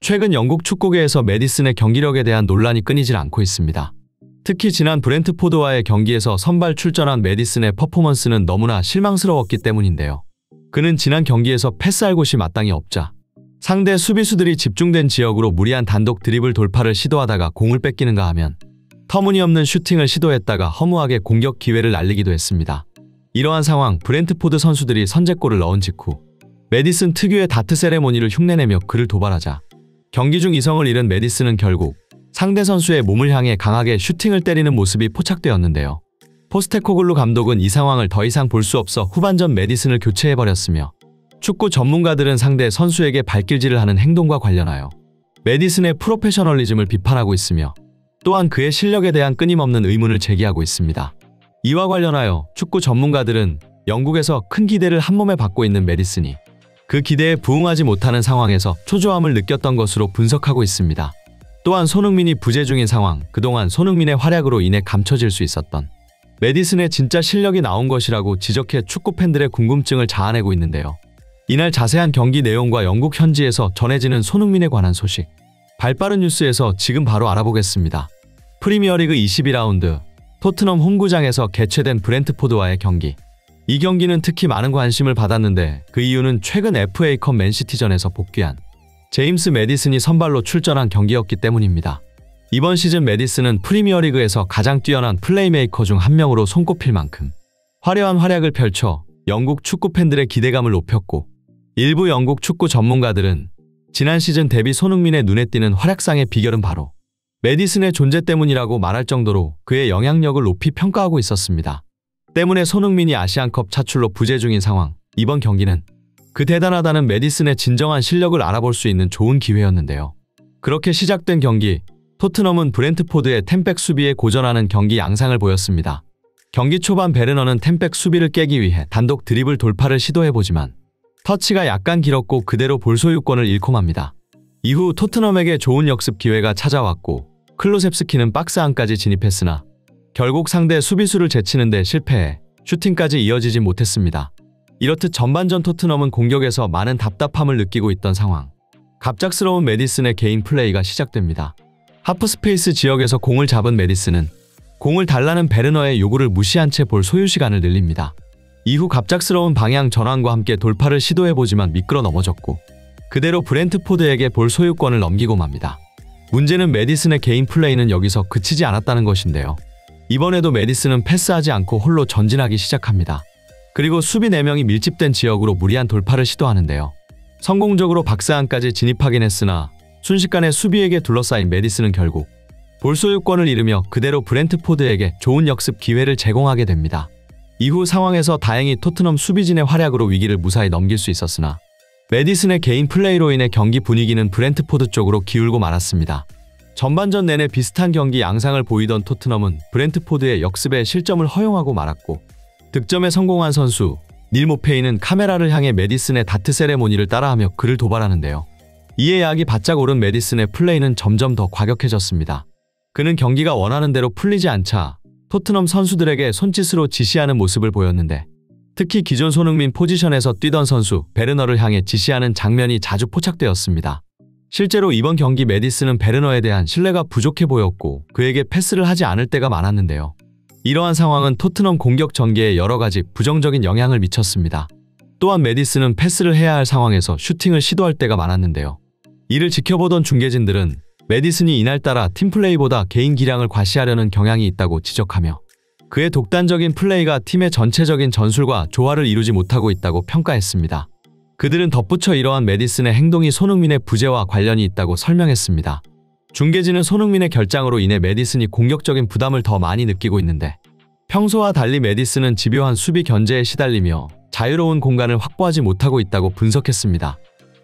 최근 영국 축구계에서 메디슨의 경기력에 대한 논란이 끊이질 않고 있습니다. 특히 지난 브렌트포드와의 경기에서 선발 출전한 메디슨의 퍼포먼스는 너무나 실망스러웠기 때문인데요. 그는 지난 경기에서 패스할 곳이 마땅히 없자 상대 수비수들이 집중된 지역으로 무리한 단독 드리블 돌파를 시도하다가 공을 뺏기는가 하면 터무니없는 슈팅을 시도했다가 허무하게 공격 기회를 날리기도 했습니다. 이러한 상황, 브렌트포드 선수들이 선제골을 넣은 직후 메디슨 특유의 다트 세레모니를 흉내내며 그를 도발하자 경기 중 이성을 잃은 메디슨은 결국 상대 선수의 몸을 향해 강하게 슈팅을 때리는 모습이 포착되었는데요. 포스테코글루 감독은 이 상황을 더 이상 볼 수 없어 후반전 메디슨을 교체해버렸으며 축구 전문가들은 상대 선수에게 발길질을 하는 행동과 관련하여 메디슨의 프로페셔널리즘을 비판하고 있으며 또한 그의 실력에 대한 끊임없는 의문을 제기하고 있습니다. 이와 관련하여 축구 전문가들은 영국에서 큰 기대를 한몸에 받고 있는 메디슨이 그 기대에 부응하지 못하는 상황에서 초조함을 느꼈던 것으로 분석하고 있습니다. 또한 손흥민이 부재 중인 상황, 그동안 손흥민의 활약으로 인해 감춰질 수 있었던 메디슨의 진짜 실력이 나온 것이라고 지적해 축구 팬들의 궁금증을 자아내고 있는데요. 이날 자세한 경기 내용과 영국 현지에서 전해지는 손흥민에 관한 소식, 발빠른 뉴스에서 지금 바로 알아보겠습니다. 프리미어리그 22라운드 토트넘 홈구장에서 개최된 브렌트포드와의 경기. 이 경기는 특히 많은 관심을 받았는데 그 이유는 최근 FA컵 맨시티전에서 복귀한 제임스 메디슨이 선발로 출전한 경기였기 때문입니다. 이번 시즌 메디슨은 프리미어리그에서 가장 뛰어난 플레이메이커 중 한 명으로 손꼽힐 만큼 화려한 활약을 펼쳐 영국 축구 팬들의 기대감을 높였고 일부 영국 축구 전문가들은 지난 시즌 데뷔 손흥민의 눈에 띄는 활약상의 비결은 바로 메디슨의 존재 때문이라고 말할 정도로 그의 영향력을 높이 평가하고 있었습니다. 때문에 손흥민이 아시안컵 차출로 부재 중인 상황, 이번 경기는 그 대단하다는 메디슨의 진정한 실력을 알아볼 수 있는 좋은 기회였는데요. 그렇게 시작된 경기, 토트넘은 브렌트포드의 템백 수비에 고전하는 경기 양상을 보였습니다. 경기 초반 베르너는 템백 수비를 깨기 위해 단독 드리블 돌파를 시도해보지만 터치가 약간 길었고 그대로 볼 소유권을 잃고 맙니다. 이후 토트넘에게 좋은 역습 기회가 찾아왔고 클로셉스키는 박스 안까지 진입했으나 결국 상대 수비수를 제치는 데 실패해 슈팅까지 이어지지 못했습니다. 이렇듯 전반전 토트넘은 공격에서 많은 답답함을 느끼고 있던 상황. 갑작스러운 메디슨의 개인 플레이가 시작됩니다. 하프스페이스 지역에서 공을 잡은 메디슨은 공을 달라는 베르너의 요구를 무시한 채 볼 소유 시간을 늘립니다. 이후 갑작스러운 방향 전환과 함께 돌파를 시도해보지만 미끄러 넘어졌고 그대로 브렌트포드에게 볼 소유권을 넘기고 맙니다. 문제는 메디슨의 개인 플레이는 여기서 그치지 않았다는 것인데요. 이번에도 메디슨은 패스하지 않고 홀로 전진하기 시작합니다. 그리고 수비 4명이 밀집된 지역으로 무리한 돌파를 시도하는데요. 성공적으로 박스 안까지 진입하긴 했으나 순식간에 수비에게 둘러싸인 메디슨은 결국 볼 소유권을 잃으며 그대로 브렌트포드에게 좋은 역습 기회를 제공하게 됩니다. 이후 상황에서 다행히 토트넘 수비진의 활약으로 위기를 무사히 넘길 수 있었으나 메디슨의 개인 플레이로 인해 경기 분위기는 브렌트포드 쪽으로 기울고 말았습니다. 전반전 내내 비슷한 경기 양상을 보이던 토트넘은 브렌트포드의 역습에 실점을 허용하고 말았고 득점에 성공한 선수 닐 모페이는 카메라를 향해 메디슨의 다트 세레모니를 따라하며 그를 도발하는데요. 이에 약이 바짝 오른 메디슨의 플레이는 점점 더 과격해졌습니다. 그는 경기가 원하는 대로 풀리지 않자 토트넘 선수들에게 손짓으로 지시하는 모습을 보였는데 특히 기존 손흥민 포지션에서 뛰던 선수 베르너를 향해 지시하는 장면이 자주 포착되었습니다. 실제로 이번 경기 메디슨은 베르너에 대한 신뢰가 부족해 보였고 그에게 패스를 하지 않을 때가 많았는데요. 이러한 상황은 토트넘 공격 전개에 여러 가지 부정적인 영향을 미쳤습니다. 또한 메디슨은 패스를 해야 할 상황에서 슈팅을 시도할 때가 많았는데요. 이를 지켜보던 중계진들은 메디슨이 이날따라 팀플레이보다 개인 기량을 과시하려는 경향이 있다고 지적하며 그의 독단적인 플레이가 팀의 전체적인 전술과 조화를 이루지 못하고 있다고 평가했습니다. 그들은 덧붙여 이러한 메디슨의 행동이 손흥민의 부재와 관련이 있다고 설명했습니다. 중계진은 손흥민의 결장으로 인해 메디슨이 공격적인 부담을 더 많이 느끼고 있는데 평소와 달리 메디슨은 집요한 수비 견제에 시달리며 자유로운 공간을 확보하지 못하고 있다고 분석했습니다.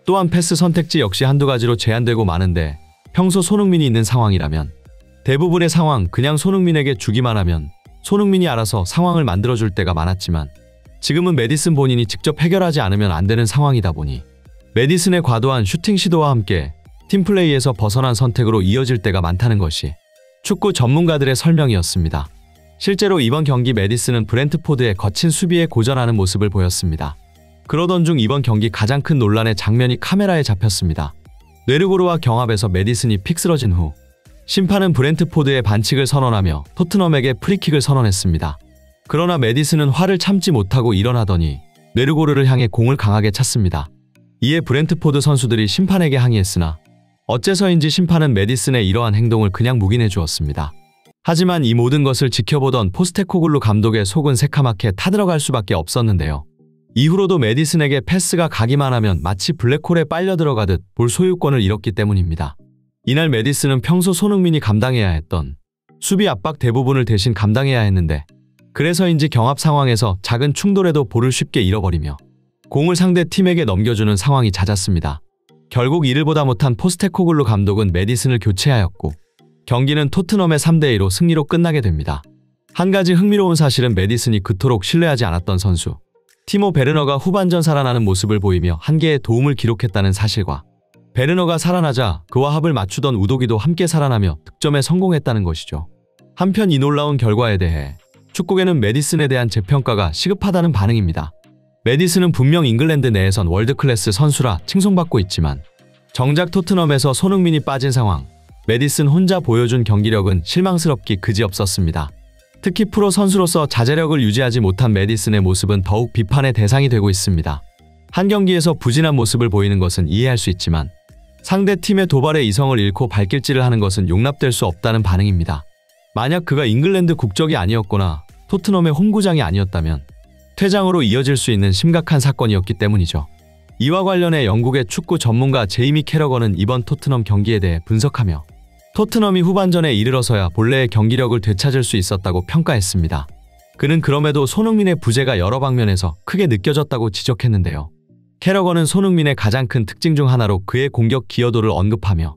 또한 패스 선택지 역시 한두 가지로 제한되고 마는데 평소 손흥민이 있는 상황이라면 대부분의 상황 그냥 손흥민에게 주기만 하면 손흥민이 알아서 상황을 만들어줄 때가 많았지만 지금은 메디슨 본인이 직접 해결하지 않으면 안 되는 상황이다 보니 메디슨의 과도한 슈팅 시도와 함께 팀플레이에서 벗어난 선택으로 이어질 때가 많다는 것이 축구 전문가들의 설명이었습니다. 실제로 이번 경기 메디슨은 브렌트포드의 거친 수비에 고전하는 모습을 보였습니다. 그러던 중 이번 경기 가장 큰 논란의 장면이 카메라에 잡혔습니다. 뇌르고르와 경합에서 메디슨이 픽 쓰러진 후 심판은 브렌트포드의 반칙을 선언하며 토트넘에게 프리킥을 선언했습니다. 그러나 메디슨은 화를 참지 못하고 일어나더니 뇌르고르를 향해 공을 강하게 찼습니다. 이에 브렌트포드 선수들이 심판에게 항의했으나 어째서인지 심판은 메디슨의 이러한 행동을 그냥 묵인해 주었습니다. 하지만 이 모든 것을 지켜보던 포스테코글루 감독의 속은 새카맣게 타들어갈 수밖에 없었는데요. 이후로도 메디슨에게 패스가 가기만 하면 마치 블랙홀에 빨려 들어가듯 볼 소유권을 잃었기 때문입니다. 이날 메디슨은 평소 손흥민이 감당해야 했던 수비 압박 대부분을 대신 감당해야 했는데 그래서인지 경합 상황에서 작은 충돌에도 볼을 쉽게 잃어버리며 공을 상대 팀에게 넘겨주는 상황이 잦았습니다. 결국 이를 보다 못한 포스테코글루 감독은 메디슨을 교체하였고 경기는 토트넘의 3대2로 승리로 끝나게 됩니다. 한 가지 흥미로운 사실은 메디슨이 그토록 신뢰하지 않았던 선수 티모 베르너가 후반전 살아나는 모습을 보이며 한 개의 도움을 기록했다는 사실과 베르너가 살아나자 그와 합을 맞추던 우도기도 함께 살아나며 득점에 성공했다는 것이죠. 한편 이 놀라운 결과에 대해 축구계는 메디슨에 대한 재평가가 시급하다는 반응입니다. 메디슨은 분명 잉글랜드 내에선 월드클래스 선수라 칭송받고 있지만 정작 토트넘에서 손흥민이 빠진 상황, 메디슨 혼자 보여준 경기력은 실망스럽기 그지없었습니다. 특히 프로 선수로서 자제력을 유지하지 못한 메디슨의 모습은 더욱 비판의 대상이 되고 있습니다. 한 경기에서 부진한 모습을 보이는 것은 이해할 수 있지만 상대 팀의 도발에 이성을 잃고 발길질을 하는 것은 용납될 수 없다는 반응입니다. 만약 그가 잉글랜드 국적이 아니었거나 토트넘의 홈구장이 아니었다면 퇴장으로 이어질 수 있는 심각한 사건이었기 때문이죠. 이와 관련해 영국의 축구 전문가 제이미 캐러건은 이번 토트넘 경기에 대해 분석하며 토트넘이 후반전에 이르러서야 본래의 경기력을 되찾을 수 있었다고 평가했습니다. 그는 그럼에도 손흥민의 부재가 여러 방면에서 크게 느껴졌다고 지적했는데요. 캐러건은 손흥민의 가장 큰 특징 중 하나로 그의 공격 기여도를 언급하며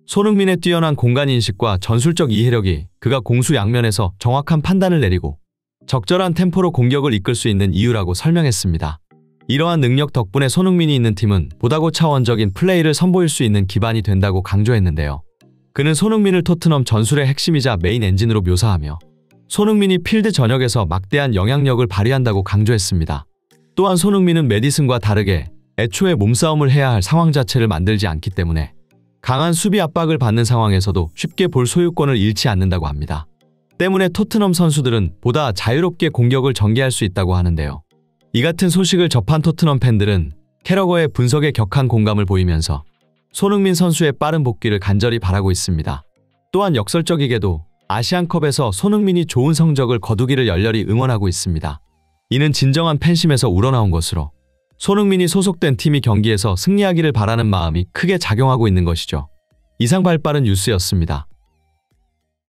손흥민의 뛰어난 공간인식과 전술적 이해력이 그가 공수 양면에서 정확한 판단을 내리고 적절한 템포로 공격을 이끌 수 있는 이유라고 설명했습니다. 이러한 능력 덕분에 손흥민이 있는 팀은 보다 고차원적인 플레이를 선보일 수 있는 기반이 된다고 강조했는데요. 그는 손흥민을 토트넘 전술의 핵심이자 메인 엔진으로 묘사하며 손흥민이 필드 전역에서 막대한 영향력을 발휘한다고 강조했습니다. 또한 손흥민은 메디슨과 다르게 애초에 몸싸움을 해야 할 상황 자체를 만들지 않기 때문에 강한 수비 압박을 받는 상황에서도 쉽게 볼 소유권을 잃지 않는다고 합니다. 때문에 토트넘 선수들은 보다 자유롭게 공격을 전개할 수 있다고 하는데요. 이 같은 소식을 접한 토트넘 팬들은 캐러거의 분석에 격한 공감을 보이면서 손흥민 선수의 빠른 복귀를 간절히 바라고 있습니다. 또한 역설적이게도 아시안컵에서 손흥민이 좋은 성적을 거두기를 열렬히 응원하고 있습니다. 이는 진정한 팬심에서 우러나온 것으로 손흥민이 소속된 팀이 경기에서 승리하기를 바라는 마음이 크게 작용하고 있는 것이죠. 이상 발빠른 뉴스였습니다.